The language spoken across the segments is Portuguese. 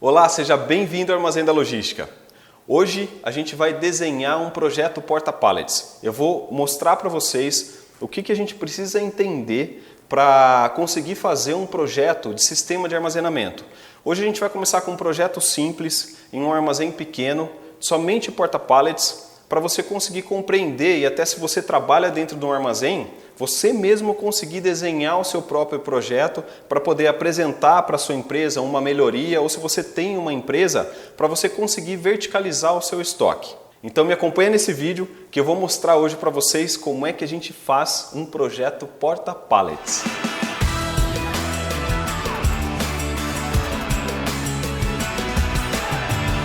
Olá, seja bem-vindo ao Armazém da Logística. Hoje a gente vai desenhar um projeto porta-pallets. Eu vou mostrar para vocês o que a gente precisa entender para conseguir fazer um projeto de sistema de armazenamento. Hoje a gente vai começar com um projeto simples, em um armazém pequeno, somente porta-pallets, para você conseguir compreender e até se você trabalha dentro de um armazém, você mesmo conseguir desenhar o seu próprio projeto para poder apresentar para a sua empresa uma melhoria ou se você tem uma empresa, para você conseguir verticalizar o seu estoque. Então me acompanha nesse vídeo que eu vou mostrar hoje para vocês como é que a gente faz um projeto porta-pallets.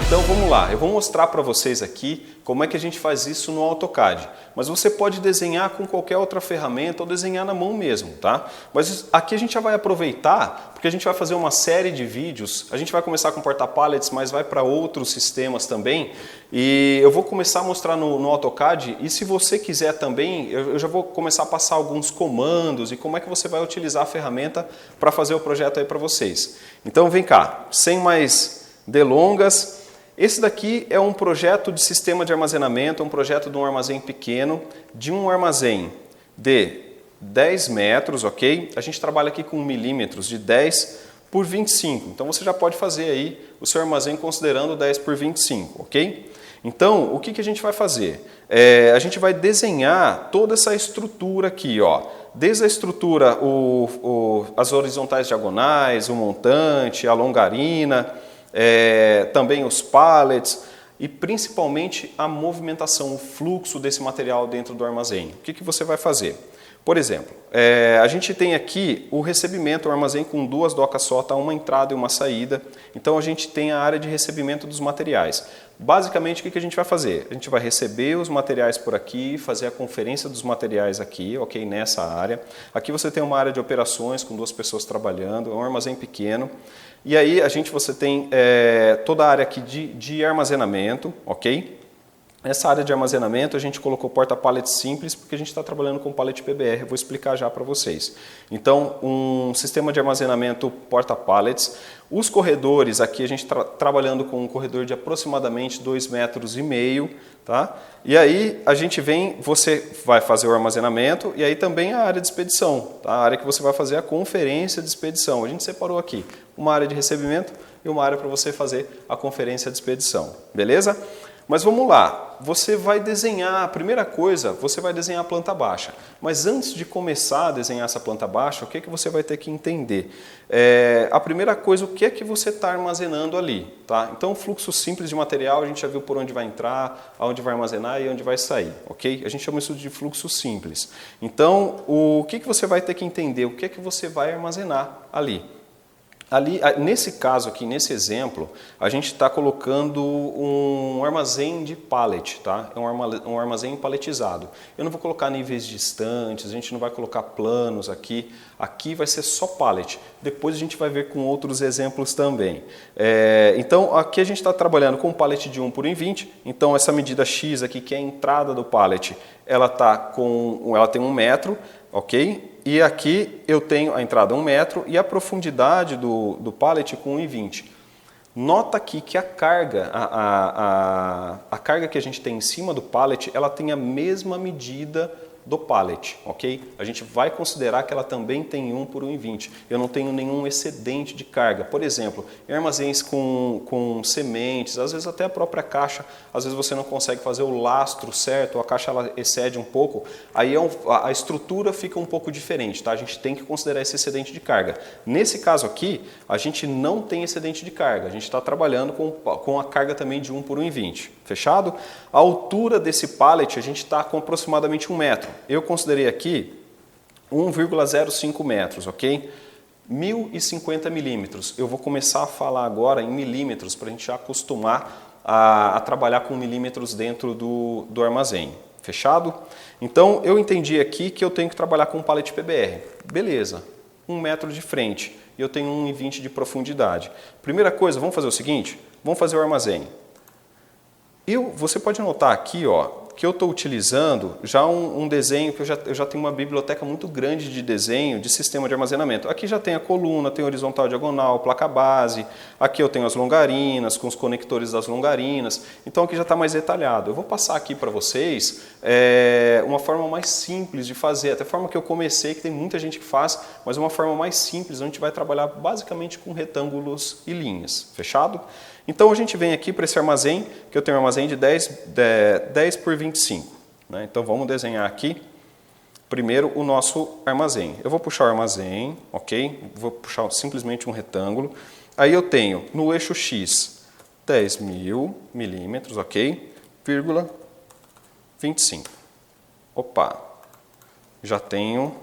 Então vamos lá, eu vou mostrar para vocês aqui como é que a gente faz isso no AutoCAD. Mas você pode desenhar com qualquer outra ferramenta ou desenhar na mão mesmo, tá? Mas aqui a gente já vai aproveitar, porque a gente vai fazer uma série de vídeos. A gente vai começar com porta-pallets, mas vai para outros sistemas também. E eu vou começar a mostrar no AutoCAD e se você quiser também, eu já vou começar a passar alguns comandos e como é que você vai utilizar a ferramenta para fazer o projeto aí para vocês. Então vem cá, sem mais delongas. Esse daqui é um projeto de sistema de armazenamento, um projeto de um armazém pequeno, de um armazém de 10 metros, ok? A gente trabalha aqui com milímetros de 10 por 25, então você já pode fazer aí o seu armazém considerando 10 por 25, ok? Então, o que a gente vai fazer? A gente vai desenhar toda essa estrutura aqui, ó. Desde a estrutura, as horizontais diagonais, o montante, a longarina, também os pallets e principalmente a movimentação, o fluxo desse material dentro do armazém. O que você vai fazer? Por exemplo, a gente tem aqui o recebimento, o armazém com duas docas só, tá? Uma entrada e uma saída. Então a gente tem a área de recebimento dos materiais. Basicamente o que a gente vai fazer? A gente vai receber os materiais por aqui, fazer a conferência dos materiais aqui, ok? Nessa área. Aqui você tem uma área de operações com duas pessoas trabalhando, é um armazém pequeno. E aí você tem toda a área aqui de armazenamento, ok? Essa área de armazenamento a gente colocou porta-pallets simples porque a gente está trabalhando com pallet PBR, eu vou explicar já para vocês. Então, um sistema de armazenamento porta-pallets. Os corredores, aqui a gente está trabalhando com um corredor de aproximadamente 2,5 metros, tá? E aí a gente você vai fazer o armazenamento e aí também a área de expedição, tá? A área que você vai fazer a conferência de expedição. A gente separou aqui uma área de recebimento e uma área para você fazer a conferência de expedição, beleza? Mas vamos lá, você vai desenhar, a primeira coisa, você vai desenhar a planta baixa. Mas antes de começar a desenhar essa planta baixa, o que você vai ter que entender? A primeira coisa, o que é que você está armazenando ali? Tá? Então, o fluxo simples de material, a gente já viu por onde vai entrar, aonde vai armazenar e onde vai sair, ok? A gente chama isso de fluxo simples. Então, o que você vai ter que entender? O que é que você vai armazenar ali? Ali, nesse caso aqui, nesse exemplo, a gente está colocando um armazém de pallet, tá? É um armazém paletizado. Eu não vou colocar níveis distantes, a gente não vai colocar planos aqui. Aqui vai ser só pallet. Depois a gente vai ver com outros exemplos também. Então, aqui a gente está trabalhando com um pallet de 1 por 1,20. Então, essa medida X aqui, que é a entrada do pallet, ela tem 1 metro, ok? E aqui eu tenho a entrada 1 metro e a profundidade do pallet com 1,20. Nota aqui que a carga, a carga que a gente tem em cima do pallet, ela tem a mesma medida do pallet, ok? A gente vai considerar que ela também tem 1 por 1,20. Eu não tenho nenhum excedente de carga. Por exemplo, em armazéns com sementes, às vezes até a própria caixa, às vezes você não consegue fazer o lastro certo, a caixa ela excede um pouco, aí a estrutura fica um pouco diferente, tá? A gente tem que considerar esse excedente de carga. Nesse caso aqui, a gente não tem excedente de carga, a gente está trabalhando com a carga também de 1 por 1,20. Fechado? A altura desse pallet a gente está com aproximadamente 1 metro. Eu considerei aqui 1,05 metros, ok? 1050 milímetros. Eu vou começar a falar agora em milímetros para a gente já acostumar a trabalhar com milímetros dentro do armazém. Fechado? Então eu entendi aqui que eu tenho que trabalhar com um pallet PBR. Beleza, 1 metro de frente e eu tenho 1,20 de profundidade. Primeira coisa, vamos fazer o seguinte? Vamos fazer o armazém. Você pode notar aqui, ó, que eu estou utilizando já um desenho que eu já tenho uma biblioteca muito grande de desenho de sistema de armazenamento. Aqui já tem a coluna, tem horizontal, diagonal, placa base, aqui eu tenho as longarinas com os conectores das longarinas, então aqui já está mais detalhado. Eu vou passar aqui para vocês uma forma mais simples de fazer, até a forma que eu comecei, que tem muita gente que faz, mas uma forma mais simples, onde a gente vai trabalhar basicamente com retângulos e linhas, fechado? Então a gente vem aqui para esse armazém, que eu tenho um armazém de 10 por 25. Né? Então vamos desenhar aqui primeiro o nosso armazém. Eu vou puxar o armazém, ok? Vou puxar simplesmente um retângulo. Aí eu tenho no eixo X 10.000 milímetros, ok? Vírgula 25. Opa! Já tenho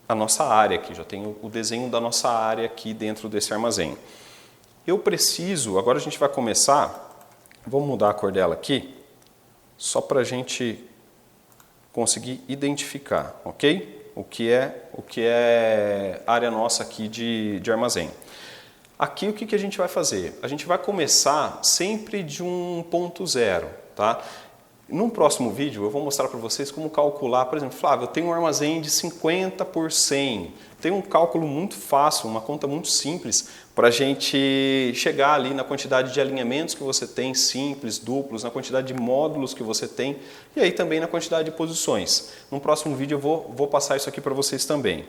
a nossa área aqui, já tenho o desenho da nossa área aqui dentro desse armazém. Eu preciso, agora a gente vai começar, vou mudar a cor dela aqui, só para a gente conseguir identificar, ok? O que é área nossa aqui de armazém. Aqui o que a gente vai fazer? A gente vai começar sempre de um ponto zero, tá? No próximo vídeo eu vou mostrar para vocês como calcular, por exemplo, Flávio, eu tenho um armazém de 50 por 100. Tem um cálculo muito fácil, uma conta muito simples para a gente chegar ali na quantidade de alinhamentos que você tem, simples, duplos, na quantidade de módulos que você tem e aí também na quantidade de posições. No próximo vídeo eu vou passar isso aqui para vocês também.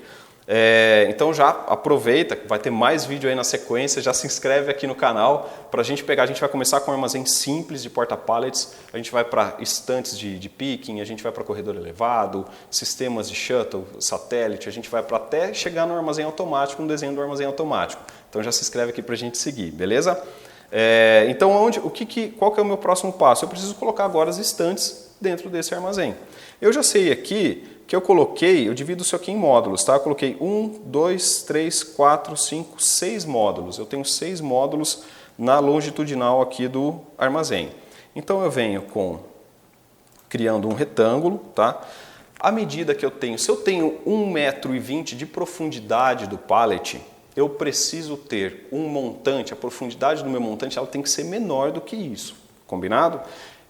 Então já aproveita, vai ter mais vídeo aí na sequência, já se inscreve aqui no canal para a gente pegar. A gente vai começar com um armazém simples de porta-pallets, a gente vai para estantes de picking, a gente vai para corredor elevado, sistemas de shuttle, satélite, a gente vai para até chegar no armazém automático, no desenho do armazém automático. Então já se inscreve aqui para a gente seguir, beleza? Então qual que é o meu próximo passo? Eu preciso colocar agora as estantes dentro desse armazém. Eu já sei aqui que eu divido isso aqui em módulos, tá? Eu coloquei 1, 2, 3, 4, 5, 6 módulos. Eu tenho 6 módulos na longitudinal aqui do armazém. Então eu venho criando um retângulo, tá? À medida que eu tenho, se eu tenho 1,20 m de profundidade do pallet, eu preciso ter um montante, a profundidade do meu montante ela tem que ser menor do que isso, combinado?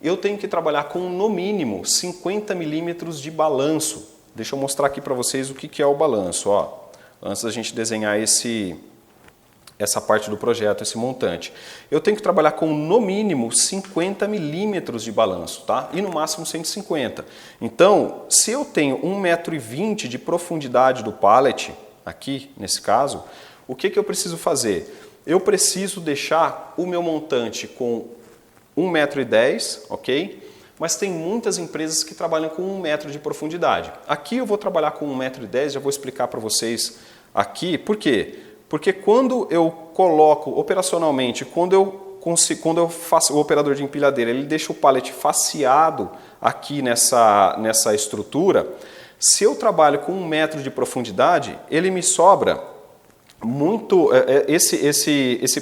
Eu tenho que trabalhar com, no mínimo, 50 milímetros de balanço. Deixa eu mostrar aqui para vocês o que é o balanço. Ó, antes da gente desenhar essa parte do projeto, esse montante. Eu tenho que trabalhar com, no mínimo, 50 milímetros de balanço, tá? E no máximo 150. Então, se eu tenho 1,20 m de profundidade do pallet, aqui nesse caso, o que eu preciso fazer? Eu preciso deixar o meu montante com 1,10 m, ok? Mas tem muitas empresas que trabalham com 1 metro de profundidade. Aqui eu vou trabalhar com 1,10 m, já vou explicar para vocês aqui. Por quê? Porque quando eu coloco operacionalmente, quando eu faço o operador de empilhadeira, ele deixa o pallet faceado aqui nessa estrutura, se eu trabalho com 1 metro de profundidade, ele me sobra muito,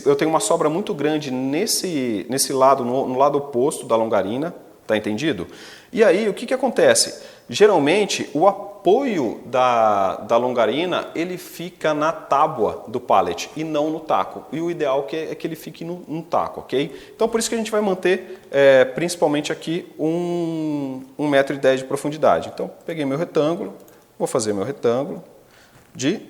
eu tenho uma sobra muito grande nesse lado, no lado oposto da longarina, tá entendido? E aí, o que acontece? Geralmente, o apoio da longarina, ele fica na tábua do pallet e não no taco. E o ideal é que ele fique no taco, ok? Então, por isso que a gente vai manter, principalmente aqui, 1,10 m de profundidade. Então, peguei meu retângulo, vou fazer meu retângulo de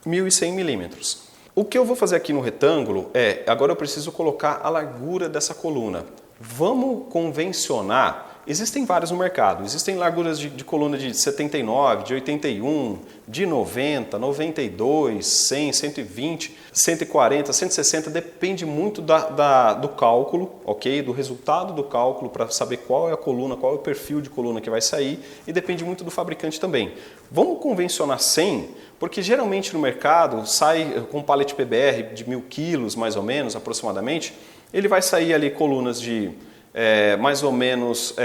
1.100 milímetros. O que eu vou fazer aqui no retângulo agora eu preciso colocar a largura dessa coluna. Vamos convencionar, existem vários no mercado, existem larguras de coluna de 79, de 81, de 90, 92, 100, 120, 140, 160, depende muito do cálculo, ok? Do resultado do cálculo para saber qual é a coluna, qual é o perfil de coluna que vai sair e depende muito do fabricante também. Vamos convencionar 100, porque geralmente no mercado sai com um pallet PBR de 1.000 quilos mais ou menos, aproximadamente, ele vai sair ali colunas de mais ou menos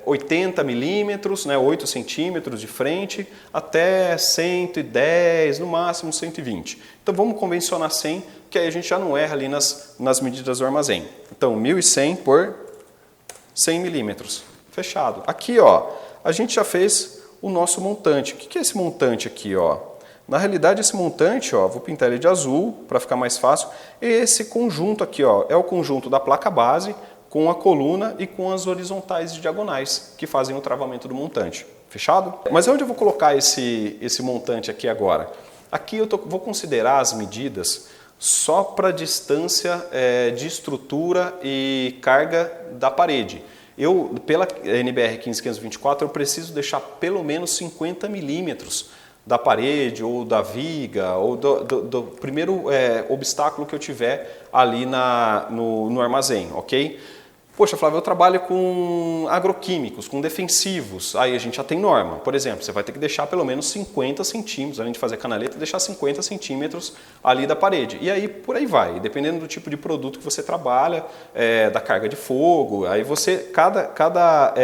80 milímetros, né, 8 centímetros de frente, até 110, no máximo 120. Então vamos convencionar 100, que aí a gente já não erra ali nas medidas do armazém. Então 1.100 por 100 milímetros. Fechado. Aqui, ó, a gente já fez o nosso montante. O que é esse montante aqui, ó? Na realidade, esse montante, ó, vou pintar ele de azul para ficar mais fácil. Esse conjunto aqui, ó, é o conjunto da placa base com a coluna e com as horizontais e diagonais que fazem o travamento do montante. Fechado? Mas onde eu vou colocar esse montante aqui agora? Aqui eu vou considerar as medidas só para distância de estrutura e carga da parede. Pela NBR 15524, eu preciso deixar pelo menos 50 milímetros da parede, ou da viga, ou do primeiro obstáculo que eu tiver ali no armazém, ok? Poxa, Flávio, eu trabalho com agroquímicos, com defensivos, aí a gente já tem norma. Por exemplo, você vai ter que deixar pelo menos 50 centímetros, além de fazer canaleta, deixar 50 centímetros ali da parede. E aí, por aí vai, dependendo do tipo de produto que você trabalha, da carga de fogo, aí cada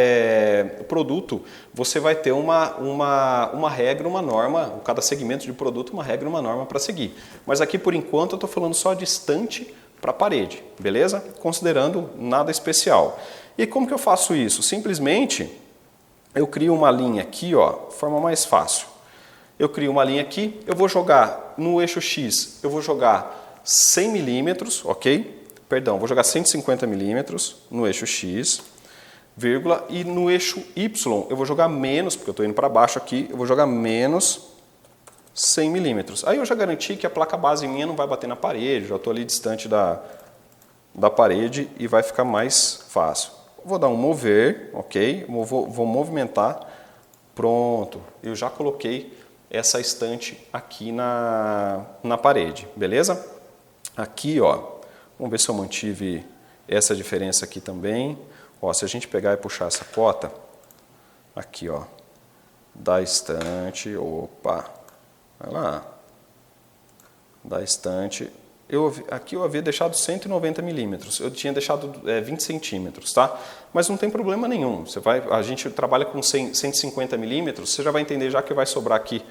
produto, você vai ter uma regra, uma norma, cada segmento de produto, uma regra, uma norma para seguir. Mas aqui, por enquanto, eu estou falando só distante para a parede, beleza? Considerando nada especial. E como que eu faço isso? Simplesmente eu crio uma linha aqui, ó, forma mais fácil. Eu crio uma linha aqui, eu vou jogar no eixo X, eu vou jogar 100 milímetros, ok? Perdão, vou jogar 150 milímetros no eixo X, vírgula, e no eixo Y eu vou jogar menos, porque eu estou indo para baixo aqui, eu vou jogar menos 100 milímetros. Aí eu já garanti que a placa base minha não vai bater na parede, já estou ali distante da parede e vai ficar mais fácil. Vou dar um mover, ok? Vou movimentar. Pronto, eu já coloquei essa estante aqui na parede, beleza? Aqui, ó, vamos ver se eu mantive essa diferença aqui também. Ó, se a gente pegar e puxar essa cota, aqui, ó, da estante, opa, vai lá, da estante, aqui eu havia deixado 190 milímetros, eu tinha deixado 20 centímetros, tá? Mas não tem problema nenhum, a gente trabalha com 150 milímetros, você já vai entender já que vai sobrar aqui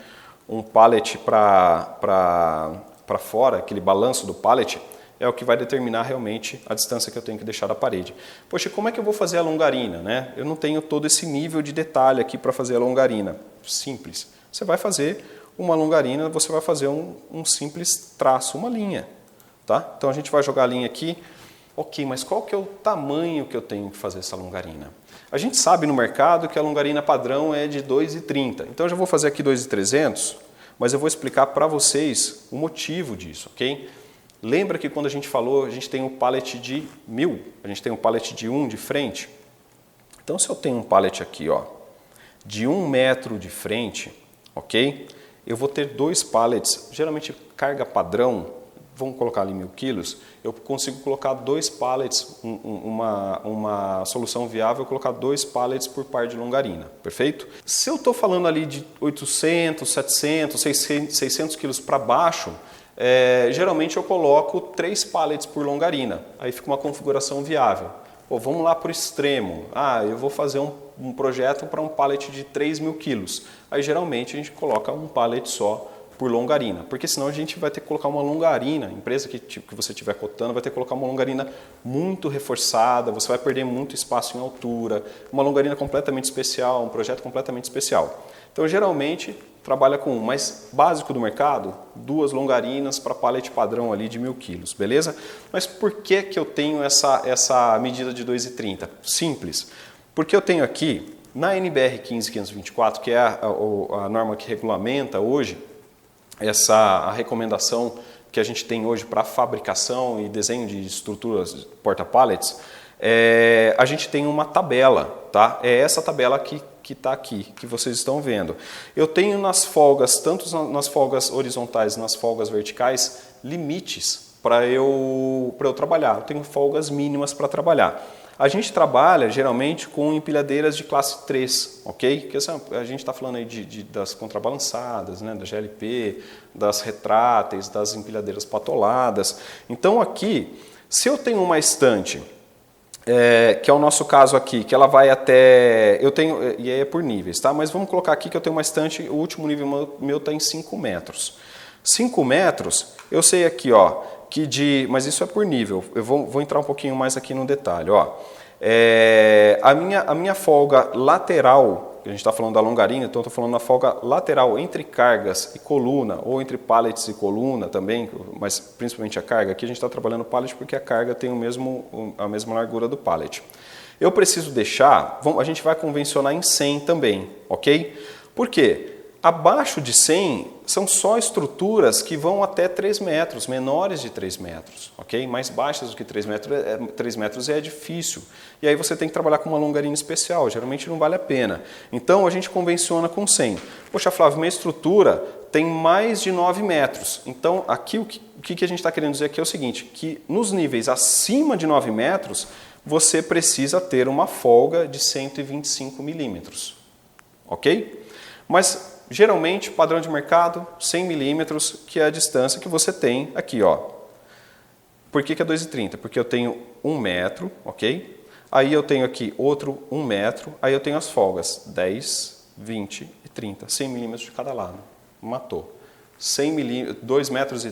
um pallet para fora, aquele balanço do pallet, é o que vai determinar realmente a distância que eu tenho que deixar da parede. Poxa, como é que eu vou fazer a longarina, né? Eu não tenho todo esse nível de detalhe aqui para fazer a longarina. Simples. Você vai fazer uma longarina, você vai fazer um simples traço, uma linha, tá? Então a gente vai jogar a linha aqui. Ok, mas qual que é o tamanho que eu tenho que fazer essa longarina? A gente sabe no mercado que a longarina padrão é de 2,30. Então eu já vou fazer aqui 2,300, mas eu vou explicar para vocês o motivo disso, ok? Lembra que quando a gente falou, a gente tem um pallet de 1000, a gente tem um pallet de 1 de frente. Então se eu tenho um pallet aqui, ó, de 1 metro de frente, ok? Eu vou ter 2 pallets, geralmente carga padrão, vamos colocar ali 1000 quilos, eu consigo colocar 2 pallets, uma solução viável, colocar 2 pallets por par de longarina, perfeito? Se eu estou falando ali de 800, 700, 600 quilos para baixo, geralmente eu coloco 3 pallets por longarina, aí fica uma configuração viável. Pô, vamos lá para o extremo, eu vou fazer um projeto para um pallet de 3.000 quilos, aí geralmente a gente coloca um pallet só por longarina, porque senão a gente vai ter que colocar uma longarina, a empresa que você estiver cotando vai ter que colocar uma longarina muito reforçada, você vai perder muito espaço em altura, uma longarina completamente especial, um projeto completamente especial. Então geralmente trabalha com mais básico do mercado, 2 longarinas para pallet padrão ali de 1000 quilos, beleza? Mas por que que eu tenho essa medida de 2,30? Simples, porque eu tenho aqui na NBR 15524, que é a norma que regulamenta hoje, a recomendação que a gente tem hoje para fabricação e desenho de estruturas porta-pallets, a gente tem uma tabela, tá? É essa tabela que está aqui, que vocês estão vendo. Eu tenho nas folgas, tanto nas folgas horizontais, nas folgas verticais, limites para eu trabalhar. Eu tenho folgas mínimas para trabalhar. A gente trabalha geralmente com empilhadeiras de classe 3, ok? Que a gente está falando aí das contrabalançadas, né? Da GLP, das retráteis, das empilhadeiras patoladas. Então aqui, se eu tenho uma estante, que é o nosso caso aqui, que ela vai até, e aí é por níveis, tá? Mas vamos colocar aqui que eu tenho uma estante, o último nível meu está em 5 metros. 5 metros, eu sei aqui, ó, mas isso é por nível, eu vou entrar um pouquinho mais aqui no detalhe, ó. A minha folga lateral a gente está falando da longarina, então eu estou falando na folga lateral entre cargas e coluna, ou entre pallets e coluna também, mas principalmente a carga. Aqui a gente está trabalhando o pallet porque a carga tem a mesma largura do pallet. Eu preciso deixar, a gente vai convencionar em 100 também, ok? Por quê? Abaixo de 100 são só estruturas que vão até 3 metros, menores de 3 metros, ok? Mais baixas do que 3 metros é difícil. E aí você tem que trabalhar com uma longarina especial, geralmente não vale a pena. Então a gente convenciona com 100. Poxa, Flávio, minha estrutura tem mais de 9 metros. Então aqui o que a gente está querendo dizer aqui é o seguinte, que nos níveis acima de 9 metros, você precisa ter uma folga de 125 milímetros, ok? Mas geralmente, padrão de mercado, 100 milímetros, que é a distância que você tem aqui, ó. Por que é 2,30? Porque eu tenho 1 metro, ok? Aí eu tenho aqui outro 1 metro, aí eu tenho as folgas, 10, 20 e 30, 100 milímetros de cada lado. Matou. 2,30 metros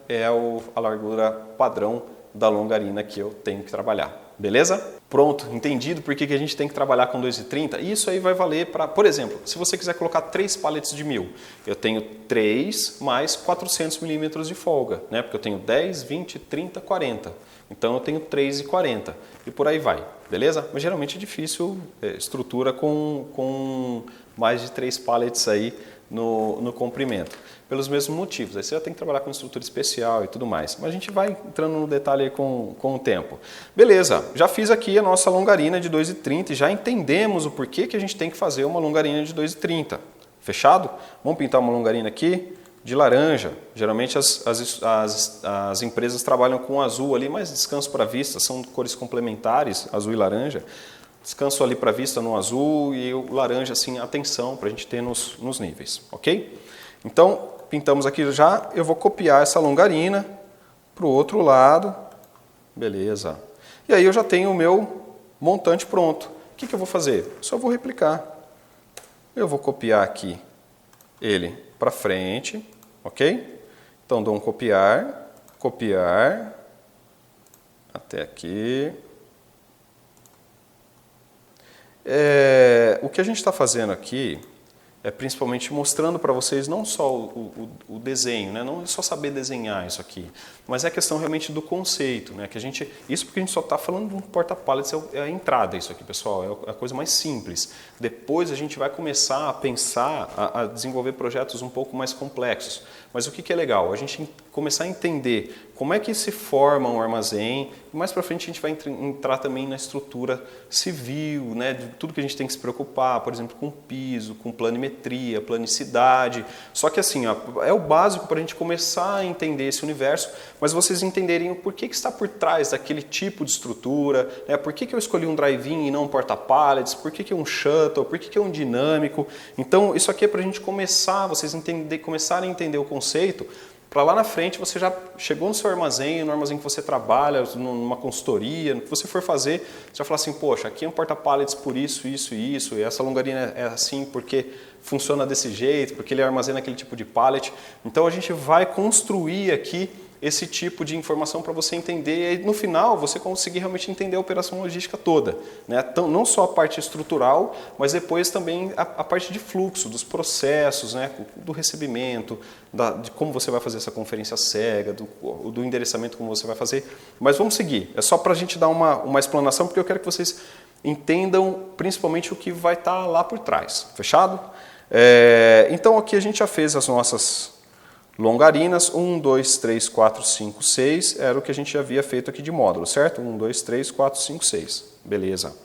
é a largura padrão da longarina que eu tenho que trabalhar. Beleza? Pronto, entendido por que a gente tem que trabalhar com 2,30? Isso aí vai valer para, por exemplo, se você quiser colocar 3 pallets de 1000, eu tenho 3 mais 400 milímetros de folga, né? Porque eu tenho 10, 20, 30, 40. Então eu tenho 3,40 e por aí vai, beleza? Mas geralmente é difícil estrutura com mais de 3 pallets aí no comprimento, pelos mesmos motivos. Aí você já tem que trabalhar com estrutura especial e tudo mais. Mas a gente vai entrando no detalhe aí com o tempo. Beleza, já fiz aqui a nossa longarina de 2,30 e já entendemos o porquê que a gente tem que fazer uma longarina de 2,30. Fechado? Vamos pintar uma longarina aqui de laranja. Geralmente as empresas trabalham com azul ali, mas descanso para a vista, são cores complementares, azul e laranja. Descanso ali para a vista no azul e o laranja, assim, atenção para a gente ter nos níveis, ok? Então, pintamos aqui já, eu vou copiar essa longarina para o outro lado, beleza. E aí eu já tenho o meu montante pronto. O que eu vou fazer? Só vou replicar. Eu vou copiar aqui ele para frente, ok? Então dou um copiar, copiar, até aqui. O que a gente está fazendo aqui é principalmente mostrando para vocês não só o desenho, né? Não é só saber desenhar isso aqui, mas é a questão realmente do conceito, né? Isso porque a gente só está falando de um porta-pallets, é a entrada isso aqui, pessoal, é a coisa mais simples. Depois a gente vai começar a pensar, a desenvolver projetos um pouco mais complexos. Mas o que é legal? A gente começar a entender como é que se forma um armazém, e mais para frente a gente vai entrar também na estrutura civil, né? De tudo que a gente tem que se preocupar, por exemplo, com piso, com planimetria, planicidade. Só que assim, ó, é o básico para a gente começar a entender esse universo, mas vocês entenderem o porquê que está por trás daquele tipo de estrutura, né? Por que eu escolhi um drive-in e não um porta-pallets, por que é um shuttle, por que é um dinâmico. Então isso aqui é para a gente começar, vocês começarem a entender o conceito, para lá na frente você já chegou no seu armazém, no armazém que você trabalha, numa consultoria, no que você for fazer, você já fala assim, poxa, aqui é um porta-pallets por isso, isso e isso, e essa longarina é assim porque funciona desse jeito, porque ele armazena aquele tipo de pallet. Então a gente vai construir aqui esse tipo de informação para você entender e no final você conseguir realmente entender a operação logística toda, né? Então, não só a parte estrutural, mas depois também a parte de fluxo, dos processos, né? Do recebimento, de como você vai fazer essa conferência cega, do endereçamento como você vai fazer. Mas vamos seguir, é só para a gente dar uma explanação, porque eu quero que vocês entendam principalmente o que vai estar lá por trás, fechado? Então aqui a gente já fez as nossas longarinas, 1, 2, 3, 4, 5, 6, era o que a gente já havia feito aqui de módulo, certo? 1, 2, 3, 4, 5, 6, beleza.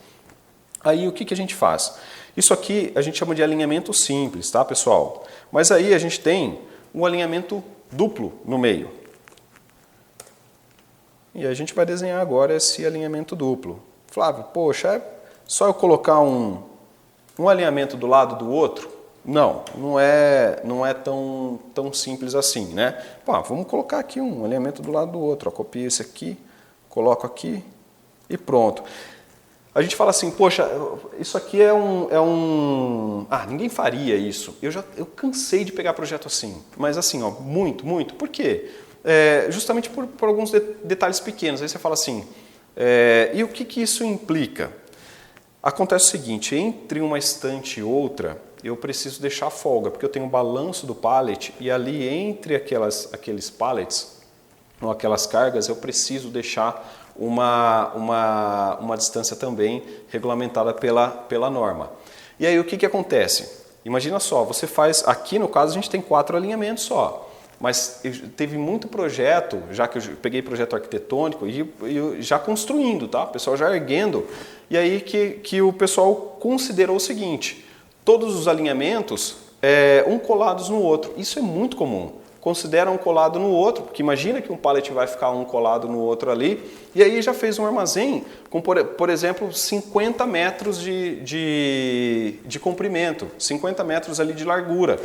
Aí o que a gente faz? Isso aqui a gente chama de alinhamento simples, tá, pessoal? Mas aí a gente tem um alinhamento duplo no meio. E a gente vai desenhar agora esse alinhamento duplo. Flávio, poxa, é só eu colocar um alinhamento do lado do outro? Não é tão simples assim, né? Pô, vamos colocar aqui um alinhamento do lado do outro. Ó, copio esse aqui, coloco aqui e pronto. A gente fala assim, poxa, isso aqui ninguém faria isso. Eu cansei de pegar projeto assim. Mas assim, ó, muito. Por quê? Justamente por alguns detalhes pequenos. Aí você fala assim, e o que isso implica? Acontece o seguinte, entre uma estante e outra, eu preciso deixar folga, porque eu tenho o balanço do pallet e ali entre aqueles pallets, ou aquelas cargas, eu preciso deixar uma distância também regulamentada pela norma. E aí o que acontece? Imagina só, você faz, aqui no caso a gente tem 4 alinhamentos só, mas teve muito projeto, já que eu peguei projeto arquitetônico, e já construindo, tá? O pessoal já erguendo, e aí que o pessoal considerou o seguinte, todos os alinhamentos, um colados no outro, isso é muito comum. Considera um colado no outro, porque imagina que um pallet vai ficar um colado no outro ali, e aí já fez um armazém com, por exemplo, 50 metros de comprimento, 50 metros ali de largura.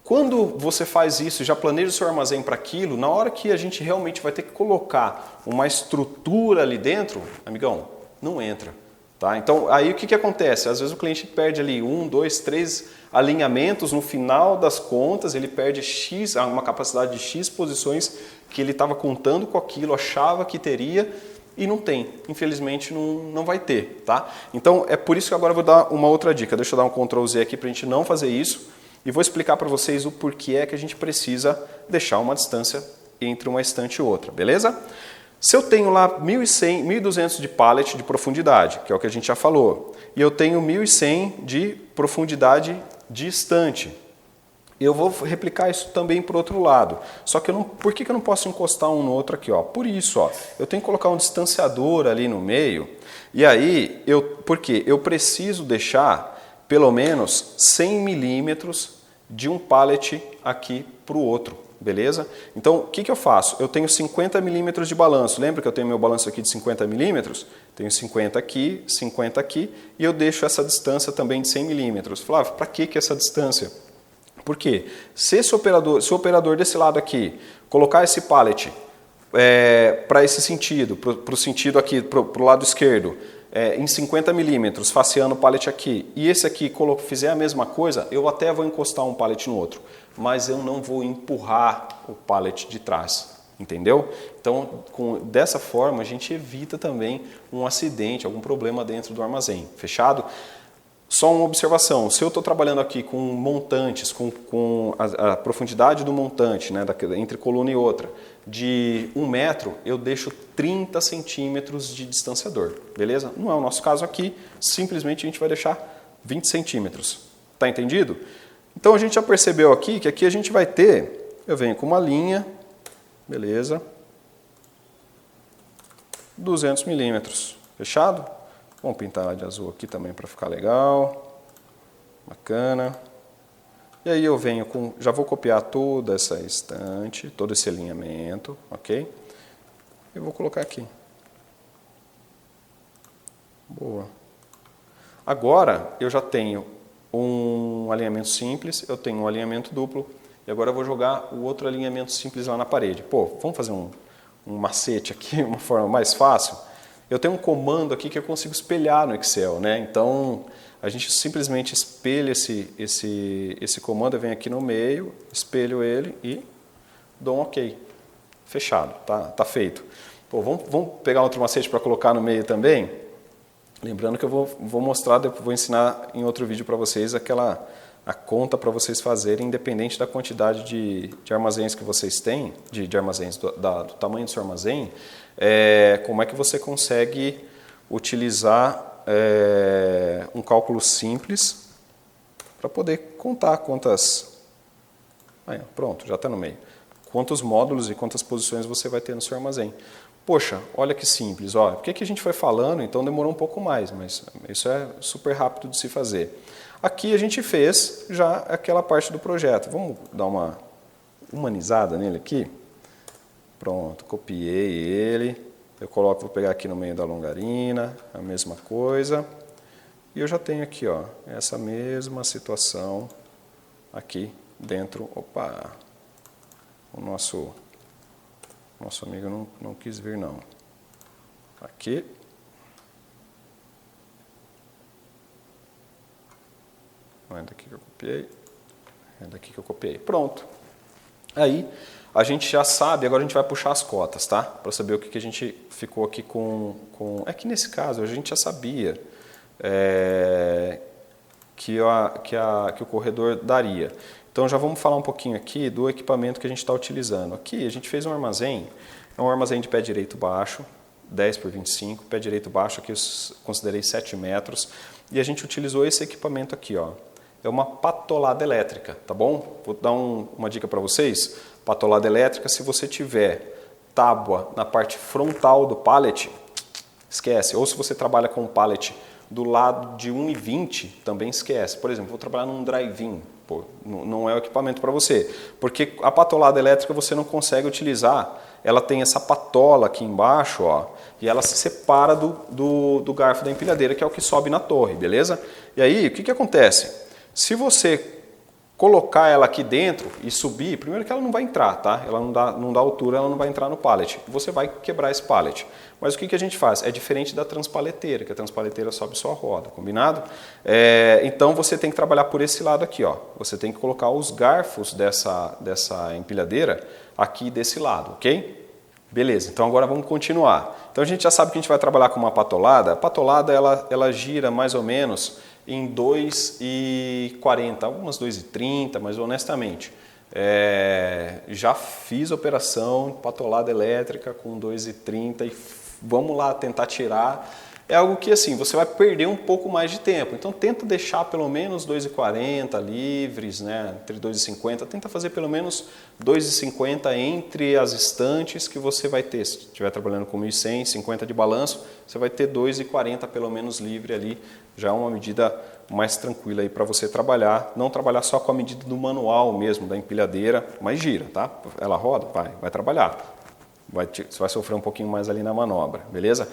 Quando você faz isso, já planeja o seu armazém para aquilo, na hora que a gente realmente vai ter que colocar uma estrutura ali dentro, amigão, não entra. Tá? Então, aí o que acontece? Às vezes o cliente perde ali 1, 2, 3 alinhamentos, no final das contas ele perde X, uma capacidade de X posições que ele estava contando com aquilo, achava que teria e não tem. Infelizmente não vai ter. Tá? Então, é por isso que agora eu vou dar uma outra dica. Deixa eu dar um Ctrl Z aqui para a gente não fazer isso e vou explicar para vocês o porquê é que a gente precisa deixar uma distância entre uma estante e outra, beleza? Se eu tenho lá 1.100, 1.200 de pallet de profundidade, que é o que a gente já falou, e eu tenho 1.100 de profundidade de estante, eu vou replicar isso também para o outro lado. Só que por que eu não posso encostar um no outro aqui? Ó? Por isso, ó, eu tenho que colocar um distanciador ali no meio, e aí, porque eu preciso deixar pelo menos 100 milímetros de um pallet aqui para o outro. Beleza? Então, o que eu faço? Eu tenho 50 milímetros de balanço. Lembra que eu tenho meu balanço aqui de 50 milímetros? Tenho 50 aqui, 50 aqui, e eu deixo essa distância também de 100 milímetros. Flávio, para que essa distância? Por quê? Se o operador desse lado aqui colocar esse pallet para esse sentido, para o sentido aqui, para o lado esquerdo, em 50 milímetros, faceando o pallet aqui, e esse aqui fizer a mesma coisa, eu até vou encostar um pallet no outro, mas eu não vou empurrar o pallet de trás, entendeu? Então, dessa forma, a gente evita também um acidente, algum problema dentro do armazém, fechado? Só uma observação, se eu estou trabalhando aqui com montantes, com a profundidade do montante, né, entre coluna e outra, de 1 metro, eu deixo 30 centímetros de distanciador, beleza? Não é o nosso caso aqui, simplesmente a gente vai deixar 20 centímetros, tá entendido? Então a gente já percebeu aqui que aqui a gente vai ter, eu venho com uma linha, beleza, 200 milímetros, fechado? Vamos pintar ela de azul aqui também para ficar legal, bacana. E aí eu venho já vou copiar toda essa estante, todo esse alinhamento, ok? E vou colocar aqui. Boa. Agora eu já tenho um alinhamento simples, eu tenho um alinhamento duplo, e agora eu vou jogar o outro alinhamento simples lá na parede. Pô, vamos fazer um macete aqui, uma forma mais fácil? Eu tenho um comando aqui que eu consigo espelhar no Excel, né? Então, a gente simplesmente espelha esse comando, eu venho aqui no meio, espelho ele e dou um OK. Fechado, tá feito. Pô, vamos pegar outro macete para colocar no meio também? Lembrando que eu vou mostrar, vou ensinar em outro vídeo para vocês a conta para vocês fazerem, independente da quantidade de armazéns que vocês têm, de armazéns, do tamanho do seu armazém, como é que você consegue utilizar um cálculo simples para poder contar quantas... Aí, pronto, já está no meio. Quantos módulos e quantas posições você vai ter no seu armazém. Poxa, olha que simples. Ó, por que a gente foi falando, então demorou um pouco mais, mas isso é super rápido de se fazer. Aqui a gente fez já aquela parte do projeto. Vamos dar uma humanizada nele aqui. Pronto, copiei ele. Eu vou pegar aqui no meio da longarina, a mesma coisa. E eu já tenho aqui, ó, essa mesma situação aqui dentro. Opa! O nosso amigo não quis vir, não. Aqui. É daqui que eu copiei. É daqui que eu copiei. Pronto. Aí, a gente já sabe, agora a gente vai puxar as cotas, tá? Para saber o que a gente ficou aqui com... É que nesse caso, a gente já sabia que o corredor daria. Então já vamos falar um pouquinho aqui do equipamento que a gente está utilizando. Aqui a gente fez um armazém, é um armazém de pé direito baixo, 10 por 25, pé direito baixo, aqui eu considerei 7 metros, e a gente utilizou esse equipamento aqui, ó. É uma patolada elétrica, tá bom? Vou dar uma dica para vocês. Patolada elétrica, se você tiver tábua na parte frontal do pallet, esquece. Ou se você trabalha com um pallet do lado de 1,20, também esquece. Por exemplo, vou trabalhar num drive-in, não é o equipamento para você. Porque a patolada elétrica você não consegue utilizar. Ela tem essa patola aqui embaixo, ó, e ela se separa do garfo da empilhadeira, que é o que sobe na torre, beleza? E aí, o que acontece? Se você colocar ela aqui dentro e subir, primeiro que ela não vai entrar, tá? Ela não dá altura, ela não vai entrar no pallet. Você vai quebrar esse pallet. Mas o que a gente faz? É diferente da transpaleteira, que a transpaleteira sobe só a roda, combinado? Então você tem que trabalhar por esse lado aqui, ó. Você tem que colocar os garfos dessa empilhadeira aqui desse lado, ok? Beleza, então agora vamos continuar. Então a gente já sabe que a gente vai trabalhar com uma patolada. A patolada ela gira mais ou menos em 2,40, algumas 2,30, mas honestamente, já fiz operação patolada elétrica com 2,30 e vamos lá tentar tirar. É algo que assim, você vai perder um pouco mais de tempo, então tenta deixar pelo menos 2,40 livres, né? Entre 2,50, tenta fazer pelo menos 2,50 entre as estantes que você vai ter. Se estiver trabalhando com 1.100, 50 de balanço, você vai ter 2,40 pelo menos livre ali, já é uma medida mais tranquila aí para você trabalhar, não trabalhar só com a medida do manual mesmo, da empilhadeira, mas gira, tá? Ela roda, vai trabalhar, você vai sofrer um pouquinho mais ali na manobra, beleza?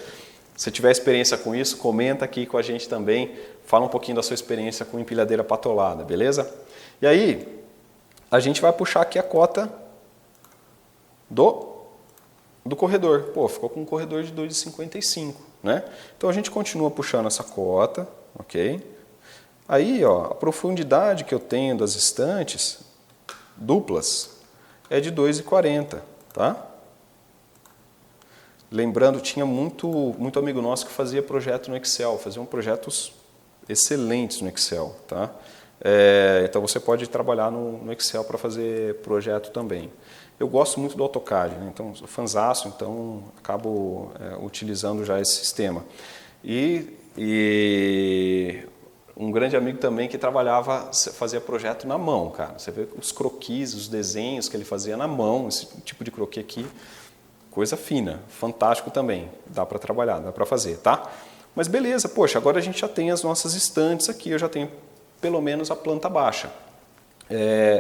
Se tiver experiência com isso, comenta aqui com a gente também, fala um pouquinho da sua experiência com empilhadeira patolada, beleza? E aí, a gente vai puxar aqui a cota do corredor. Pô, ficou com um corredor de 2,55, né? Então a gente continua puxando essa cota, ok? Aí, ó, a profundidade que eu tenho das estantes duplas é de 2,40, tá? Lembrando, tinha muito amigo nosso que fazia projeto no Excel, faziam projetos excelentes no Excel, tá? Então você pode trabalhar no Excel para fazer projeto também. Eu gosto muito do AutoCAD, né? Então sou fãzaço, então acabo utilizando já esse sistema. E um grande amigo também que fazia projeto na mão, cara. Você vê os croquis, os desenhos que ele fazia na mão, esse tipo de croquis aqui. Coisa fina, fantástico também, dá para trabalhar, dá para fazer, tá? Mas beleza, poxa, agora a gente já tem as nossas estantes aqui, eu já tenho pelo menos a planta baixa.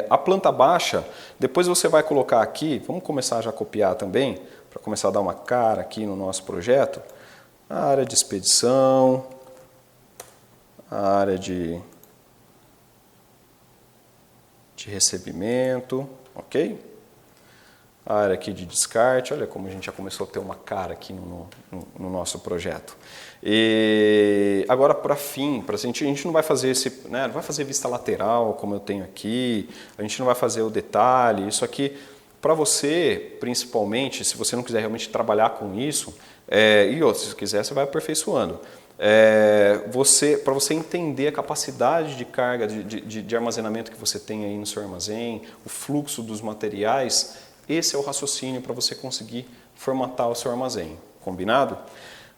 A planta baixa, depois você vai colocar aqui, vamos começar já a copiar também, para começar a dar uma cara aqui no nosso projeto, a área de expedição, a área de recebimento, ok? A área aqui de descarte, olha como a gente já começou a ter uma cara aqui no nosso projeto. E agora para a gente não vai fazer não vai fazer vista lateral como eu tenho aqui, a gente não vai fazer o detalhe, isso aqui para você, principalmente, se você não quiser realmente trabalhar com isso, se quiser você vai aperfeiçoando. Para você entender a capacidade de carga, de armazenamento que você tem aí no seu armazém, o fluxo dos materiais, esse é o raciocínio para você conseguir formatar o seu armazém, combinado?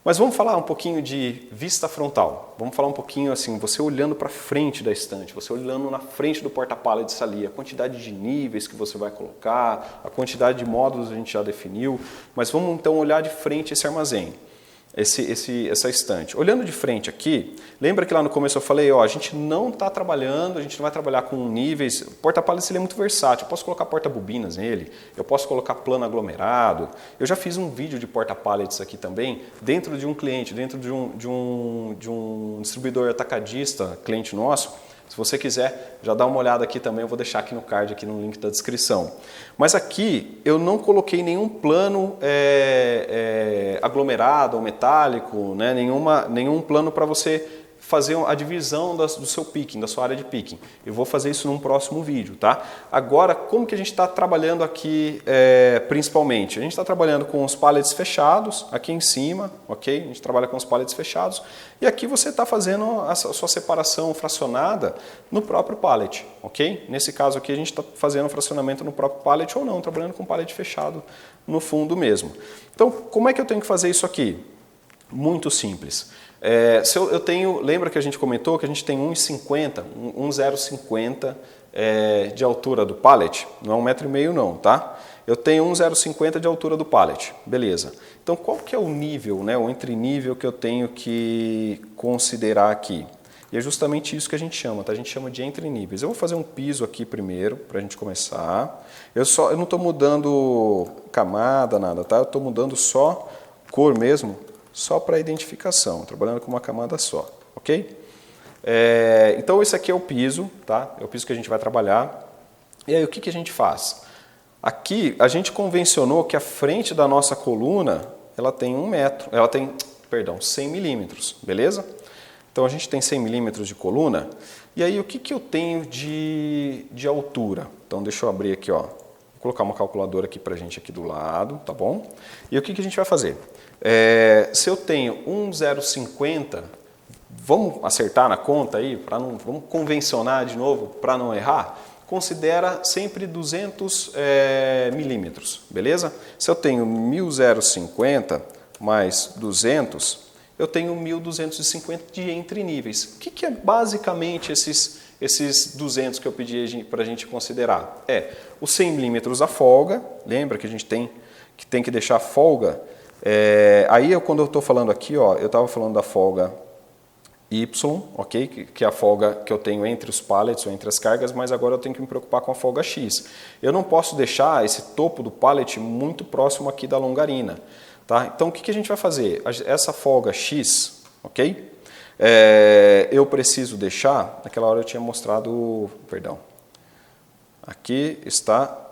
Mas vamos falar um pouquinho de vista frontal. Vamos falar um pouquinho assim, você olhando para frente da estante, você olhando na frente do porta-pallets ali, a quantidade de níveis que você vai colocar, a quantidade de módulos a gente já definiu, mas vamos então olhar de frente esse armazém. Essa estante. Olhando de frente aqui, lembra que lá no começo eu falei, ó, a gente não está trabalhando, a gente não vai trabalhar com níveis, o porta-pallets é muito versátil, eu posso colocar porta-bobinas nele, eu posso colocar plano aglomerado, eu já fiz um vídeo de porta-pallets aqui também, dentro de um cliente, dentro de um distribuidor atacadista, cliente nosso. Se você quiser, já dá uma olhada aqui também, eu vou deixar aqui no card, aqui no link da descrição. Mas aqui eu não coloquei nenhum plano aglomerado ou metálico, né? Nenhum plano para você fazer a divisão do seu picking, da sua área de picking. Eu vou fazer isso num próximo vídeo, tá? Agora, como que a gente está trabalhando aqui principalmente? A gente está trabalhando com os pallets fechados, aqui em cima, ok? A gente trabalha com os pallets fechados. E aqui você está fazendo a sua separação fracionada no próprio pallet, ok? Nesse caso aqui a gente está fazendo o fracionamento no próprio pallet ou não, trabalhando com pallet fechado no fundo mesmo. Então, como é que eu tenho que fazer isso aqui? Muito simples. Lembra que a gente comentou que a gente tem 1,50, 1,050 de altura do pallet? Não é 1,5 m não, tá? Eu tenho 1,050 de altura do pallet, beleza. Então qual que é o nível, né, o entrenível que eu tenho que considerar aqui? E é justamente isso que a gente chama, tá? A gente chama de entreníveis. Eu vou fazer um piso aqui primeiro, para a gente começar. Eu não estou mudando camada, nada, tá? Eu estou mudando só cor mesmo, só para identificação, trabalhando com uma camada só, ok? Então esse aqui é o piso, tá? É o piso que a gente vai trabalhar. E aí o que a gente faz? Aqui a gente convencionou que a frente da nossa coluna, ela tem 1 metro, ela tem, perdão, 100 milímetros, beleza? Então a gente tem 100 milímetros de coluna. E aí o que eu tenho de altura? Então deixa eu abrir aqui, ó. Vou colocar uma calculadora aqui pra gente aqui do lado, tá bom? E o que a gente vai fazer? Se eu tenho 1,050, vamos acertar na conta aí, vamos convencionar de novo para não errar? Considera sempre 200 milímetros, beleza? Se eu tenho 1.050 mais 200, eu tenho 1.250 de entreníveis. O que é basicamente esses 200 que eu pedi para a gente considerar? Os 100 milímetros a folga, lembra que a gente tem que deixar a folga. Quando eu estou falando aqui, ó, eu estava falando da folga Y, ok? Que é a folga que eu tenho entre os pallets ou entre as cargas, mas agora eu tenho que me preocupar com a folga X. Eu não posso deixar esse topo do pallet muito próximo aqui da longarina, tá? Então o que a gente vai fazer? Essa folga X, ok? Eu preciso deixar, naquela hora eu tinha mostrado, perdão, aqui está...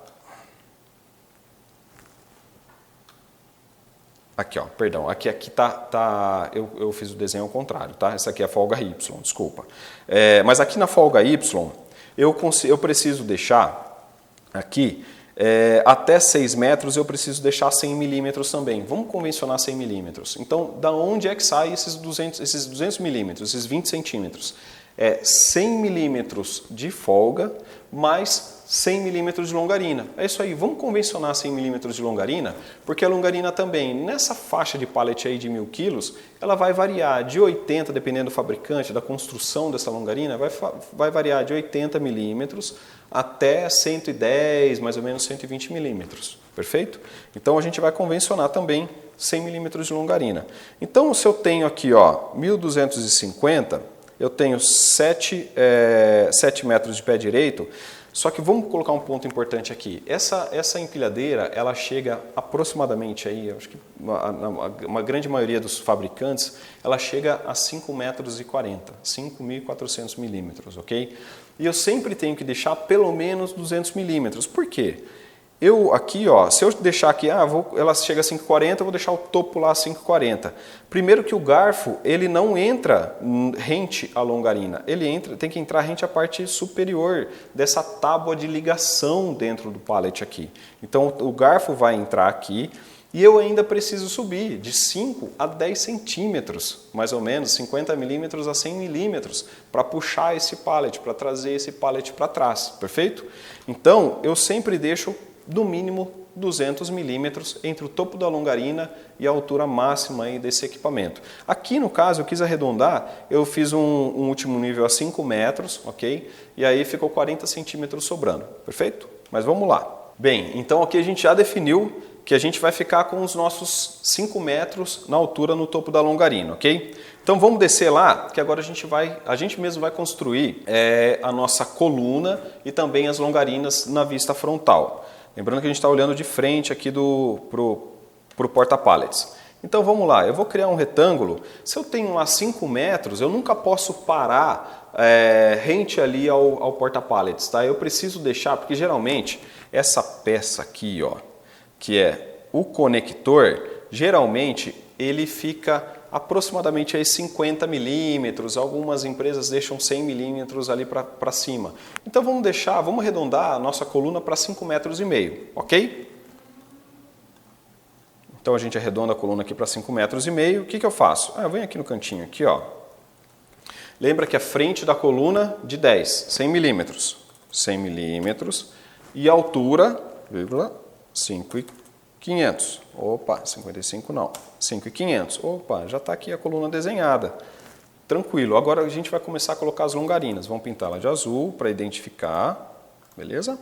Aqui, ó, perdão, aqui eu fiz o desenho ao contrário, tá? Essa aqui é a folga Y, desculpa. Mas aqui na folga Y, eu preciso deixar aqui, até 6 metros eu preciso deixar 100 milímetros também. Vamos convencionar 100 milímetros. Então, da onde é que sai esses 200 milímetros, esses 20 centímetros? 100 milímetros de folga mais 100 milímetros de longarina. É isso aí, vamos convencionar 100 milímetros de longarina, porque a longarina também, nessa faixa de pallet aí de 1.000 quilos, ela vai variar de 80, dependendo do fabricante, da construção dessa longarina, vai variar de 80 milímetros até 110, mais ou menos 120 milímetros, perfeito? Então a gente vai convencionar também 100 milímetros de longarina. Então se eu tenho aqui, ó, 1.250, eu tenho 7 metros de pé direito. Só que vamos colocar um ponto importante aqui. Essa empilhadeira, ela chega aproximadamente, aí, acho que uma grande maioria dos fabricantes, ela chega a 5,40 metros, 5.400 milímetros, ok? E eu sempre tenho que deixar pelo menos 200 milímetros. Por quê? Aqui, ó, se eu deixar aqui, ela chega a 5,40, eu vou deixar o topo lá a 5,40. Primeiro que o garfo, ele não entra rente à longarina, tem que entrar rente à parte superior dessa tábua de ligação dentro do pallet aqui. Então o garfo vai entrar aqui e eu ainda preciso subir de 5 a 10 centímetros, mais ou menos, 50 milímetros a 100 milímetros, para puxar esse pallet, para trazer esse pallet para trás, perfeito? Então eu sempre deixo no mínimo 200 milímetros entre o topo da longarina e a altura máxima aí desse equipamento. Aqui no caso eu quis arredondar, eu fiz um último nível a 5 metros, ok? E aí ficou 40 centímetros sobrando, perfeito? Mas vamos lá. Bem, então aqui a gente já definiu que a gente vai ficar com os nossos 5 metros na altura no topo da longarina, ok? Então vamos descer lá, que agora a gente mesmo vai construir a nossa coluna e também as longarinas na vista frontal. Lembrando que a gente está olhando de frente aqui pro porta-pallets. Então vamos lá, eu vou criar um retângulo. Se eu tenho lá 5 metros, eu nunca posso parar rente ali ao porta-pallets, tá? Eu preciso deixar, porque geralmente essa peça aqui, ó, que é o conector, geralmente ele fica aproximadamente aí 50 milímetros, algumas empresas deixam 100 milímetros ali para cima. Então vamos arredondar a nossa coluna para 5,5 metros, ok? Então a gente arredonda a coluna aqui para 5,5 metros. O que eu faço? Eu venho aqui no cantinho, aqui, ó. Lembra que a frente da coluna de 10, 100 milímetros. 100 milímetros. E a altura, 5,500. Opa, 55 não. 5,500. Opa, já está aqui a coluna desenhada. Tranquilo. Agora a gente vai começar a colocar as longarinas. Vamos pintá-la de azul para identificar. Beleza?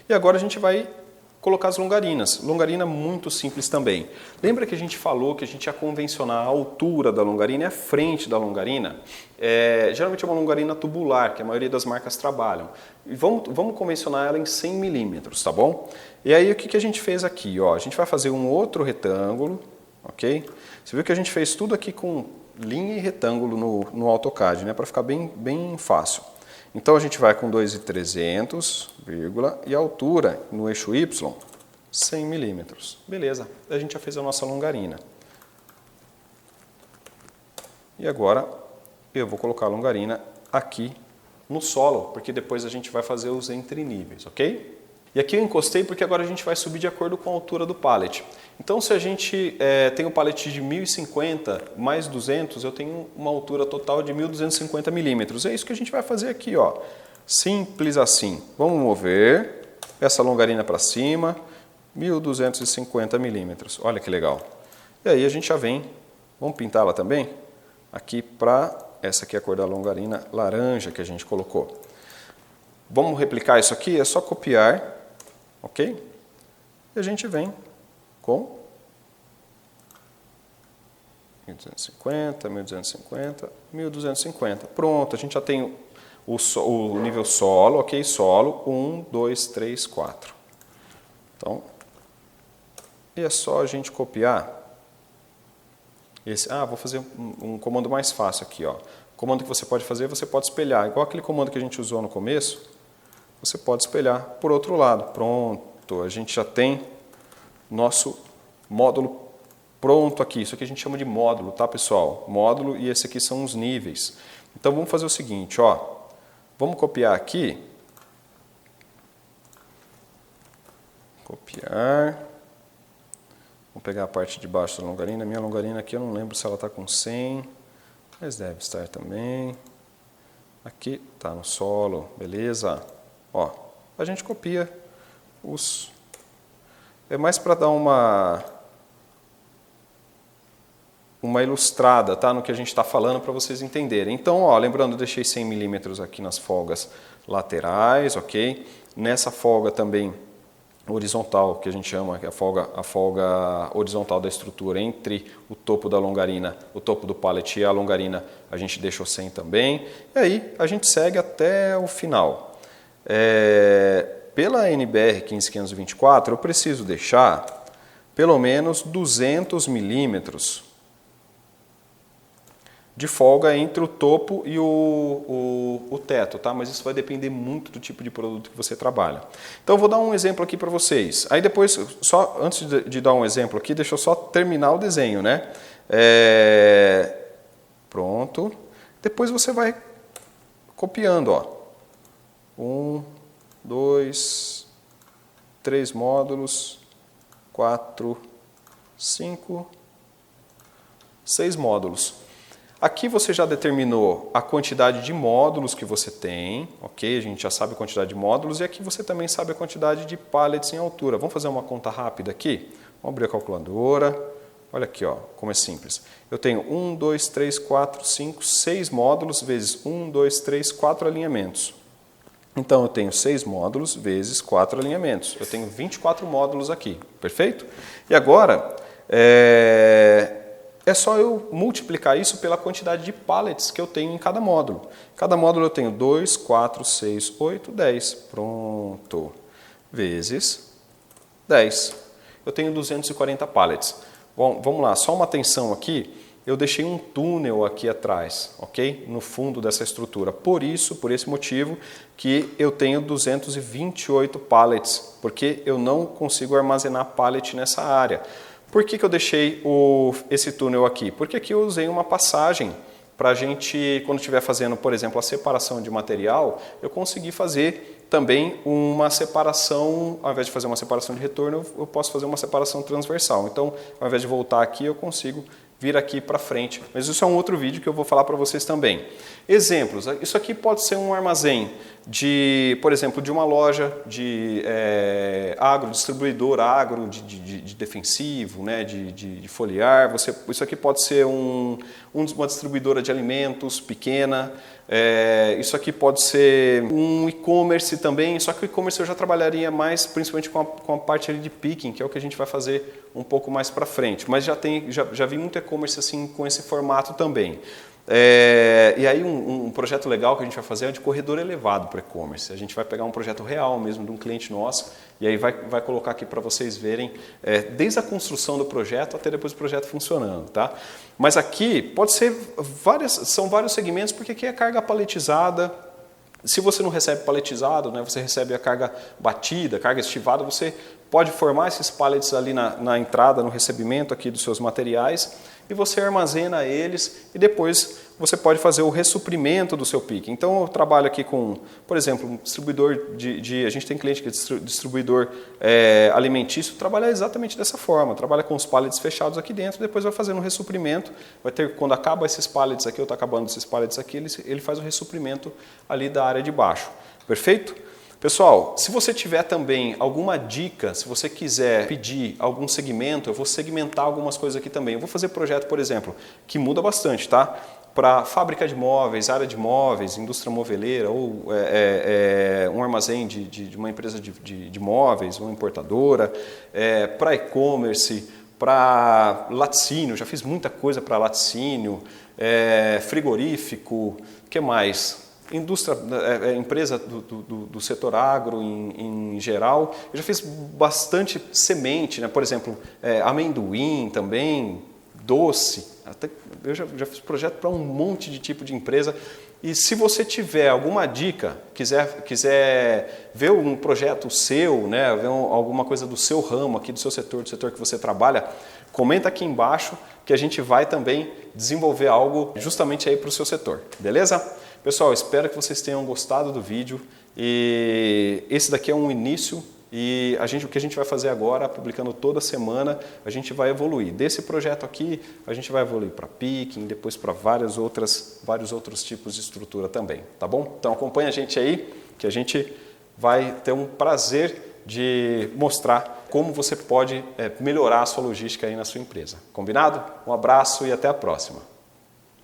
E agora a gente vai colocar as longarinas. Longarina muito simples também. Lembra que a gente falou que a gente ia convencionar a altura da longarina e a frente da longarina? Geralmente é uma longarina tubular, que a maioria das marcas trabalham. E vamos convencionar ela em 100 milímetros, tá bom? E aí o que a gente fez aqui? Ó, a gente vai fazer um outro retângulo, ok? Você viu que a gente fez tudo aqui com linha e retângulo no AutoCAD, né? Para ficar bem fácil. Então a gente vai com 2,300, e a altura no eixo Y, 100 milímetros. Beleza, a gente já fez a nossa longarina. E agora eu vou colocar a longarina aqui no solo, porque depois a gente vai fazer os entreníveis, ok? E aqui eu encostei porque agora a gente vai subir de acordo com a altura do pallet. Então se a gente tem um pallet de 1050 mais 200, eu tenho uma altura total de 1250 milímetros. É isso que a gente vai fazer aqui, ó. Simples assim. Vamos mover essa longarina para cima, 1250 milímetros. Olha que legal. E aí a gente já vem, vamos pintá-la também? Aqui para, essa aqui é a cor da longarina laranja que a gente colocou. Vamos replicar isso aqui? É só copiar, ok? E a gente vem com 1250, 1250, 1250. Pronto, a gente já tem o nível solo, ok? Solo, 1, 2, 3, 4. Então, e é só a gente copiar esse. Vou fazer um comando mais fácil aqui, ó. O comando que você pode fazer, você pode espelhar. Igual aquele comando que a gente usou no começo, você pode espelhar por outro lado. Pronto, a gente já tem nosso módulo pronto aqui. Isso aqui a gente chama de módulo, tá, pessoal? Módulo, e esse aqui são os níveis. Então vamos fazer o seguinte, ó. Vamos copiar aqui. Copiar. Vamos pegar a parte de baixo da longarina. Minha longarina aqui eu não lembro se ela está com 100, mas deve estar também. Aqui está no solo, beleza? Ó, a gente copia os... É mais para dar uma ilustrada, tá, no que a gente está falando para vocês entenderem. Então, ó, lembrando, eu deixei 100 milímetros aqui nas folgas laterais, ok? Nessa folga também horizontal, que a gente chama, que é a folga horizontal da estrutura entre o topo da longarina, o topo do pallet e a longarina, a gente deixou 100 também. E aí a gente segue até o final. Pela NBR 15524, eu preciso deixar pelo menos 200 milímetros de folga entre o topo e o teto, tá? Mas isso vai depender muito do tipo de produto que você trabalha. Então eu vou dar um exemplo aqui para vocês. Aí depois, só antes de dar um exemplo aqui, deixa eu só terminar o desenho, né? Pronto. Depois você vai copiando, ó. 1, 2, 3 módulos, 4, 5, 6 módulos. Aqui você já determinou a quantidade de módulos que você tem, ok? A gente já sabe a quantidade de módulos e aqui você também sabe a quantidade de pallets em altura. Vamos fazer uma conta rápida aqui? Vamos abrir a calculadora. Olha aqui, ó, como é simples. Eu tenho 1, 2, 3, 4, 5, 6 módulos vezes 1, 2, 3, 4 alinhamentos. Então eu tenho 6 módulos vezes 4 alinhamentos. Eu tenho 24 módulos aqui, perfeito? E agora, é só eu multiplicar isso pela quantidade de pallets que eu tenho em cada módulo. Cada módulo eu tenho 2, 4, 6, 8, 10. Pronto. Vezes 10. Eu tenho 240 pallets. Bom, vamos lá, só uma atenção aqui. Eu deixei um túnel aqui atrás, ok? No fundo dessa estrutura. Por esse motivo, que eu tenho 228 pallets, porque eu não consigo armazenar pallet nessa área. Por que eu deixei esse túnel aqui? Porque aqui eu usei uma passagem para a gente, quando estiver fazendo, por exemplo, a separação de material, eu consegui fazer também uma separação, ao invés de fazer uma separação de retorno, eu posso fazer uma separação transversal. Então, ao invés de voltar aqui, eu consigo vir aqui para frente. Mas isso é um outro vídeo que eu vou falar para vocês também. Exemplos. Isso aqui pode ser um armazém por exemplo, de uma loja de distribuidor agro, de defensivo, né, de foliar. Isso aqui pode ser uma distribuidora de alimentos pequena. Isso aqui pode ser um e-commerce também, só que o e-commerce eu já trabalharia mais, principalmente com a parte ali de picking, que é o que a gente vai fazer um pouco mais para frente. Mas já vi muito e-commerce assim, com esse formato também. E aí um projeto legal que a gente vai fazer é de corredor elevado para e-commerce. A gente vai pegar um projeto real mesmo de um cliente nosso e aí vai colocar aqui para vocês verem desde a construção do projeto até depois do projeto funcionando, tá? Mas aqui pode ser são vários segmentos, porque aqui é carga paletizada. Se você não recebe paletizado, né, você recebe a carga batida, carga estivada, você pode formar esses pallets ali na entrada, no recebimento aqui dos seus materiais, e você armazena eles e depois você pode fazer o ressuprimento do seu pique. Então eu trabalho aqui com, por exemplo, um distribuidor a gente tem cliente que é distribuidor alimentício, trabalha exatamente dessa forma, trabalha com os pallets fechados aqui dentro, depois vai fazendo um ressuprimento, quando acaba esses pallets aqui, ou está acabando esses pallets aqui, ele faz o ressuprimento ali da área de baixo. Perfeito? Pessoal, se você tiver também alguma dica, se você quiser pedir algum segmento, eu vou segmentar algumas coisas aqui também. Eu vou fazer projeto, por exemplo, que muda bastante, tá? Para fábrica de móveis, área de móveis, indústria moveleira, ou um armazém de uma empresa de móveis, uma importadora, para e-commerce, para laticínio, já fiz muita coisa para laticínio, frigorífico, o que mais? Empresa do setor agro em geral. Eu já fiz bastante semente, né? Por exemplo, amendoim também, doce. Eu já fiz projeto para um monte de tipo de empresa. E se você tiver alguma dica, quiser ver um projeto seu, né? Ver alguma coisa do seu ramo aqui, do seu setor, do setor que você trabalha, comenta aqui embaixo que a gente vai também desenvolver algo justamente aí para o seu setor. Beleza? Pessoal, espero que vocês tenham gostado do vídeo e esse daqui é um início e o que a gente vai fazer agora, publicando toda semana, a gente vai evoluir. Desse projeto aqui, a gente vai evoluir para picking, depois para vários outros tipos de estrutura também, tá bom? Então acompanha a gente aí, que a gente vai ter um prazer de mostrar como você pode melhorar a sua logística aí na sua empresa. Combinado? Um abraço e até a próxima.